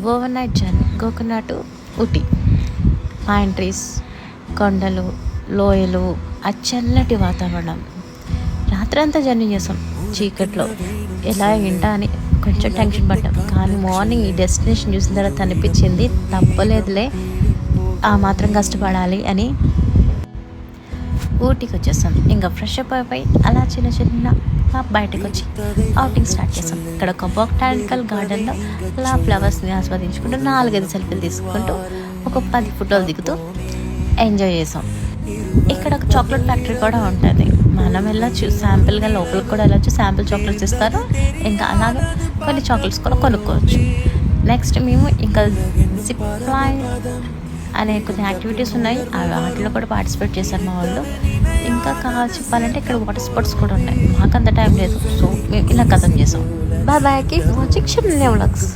Over night journey Gokarna to Ooty. Pine trees, కొండలు, లోయలు, ఆ చల్లటి వాతావరణం. రాత్రంతా జర్నీ చేసాం చీకట్లో. ఎలా ఏంటా అని కొంచెం టెన్షన్ పడ్డాం. కానీ మార్నింగ్ ఈ డెస్టినేషన్ చూసిన తర్వాత అనిపించింది తప్పలేదులే, ఆ మాత్రం కష్టపడాలి అని. ఊటీకి వచ్చేసాం. ఇంకా ఫ్రెష్ అప్ అయిపోయి అలా చిన్న చిన్న బయటకు వచ్చి అవుటింగ్ స్టార్ట్ చేసాం. ఇక్కడ ఒక బొటానికల్ గార్డెన్లో అలా ఫ్లవర్స్ని ఆస్వాదించుకుంటూ 4-5 సెల్ఫీలు తీసుకుంటూ ఒక 10 ఫోటోలు దిగుతూ ఎంజాయ్ చేసాం. ఇక్కడ ఒక చాక్లెట్ ఫ్యాక్టరీ కూడా ఉంటుంది. మనం వెళ్ళొచ్చు, శాంపిల్గా లోపలికి కూడా వెళ్ళొచ్చు. శాంపిల్ చాక్లెట్స్ ఇస్తారు. ఇంకా అలాగే కొన్ని చాక్లెట్స్ కూడా కొనుక్కోవచ్చు. నెక్స్ట్ మేము ఇంకా జిప్ లైన్ అనే కొన్ని యాక్టివిటీస్ ఉన్నాయి. ఆ వాటిలో కూడా పార్టిసిపేట్ చేశారు మా వాళ్ళు. ఇంకా చెప్పాలంటే ఇక్కడ వాటర్ స్పోర్ట్స్ కూడా ఉన్నాయి. మాకు అంత టైం లేదు, సో మేము ఇలా కథం చేసాం. Bye bye, keep watching Shamle vlogs.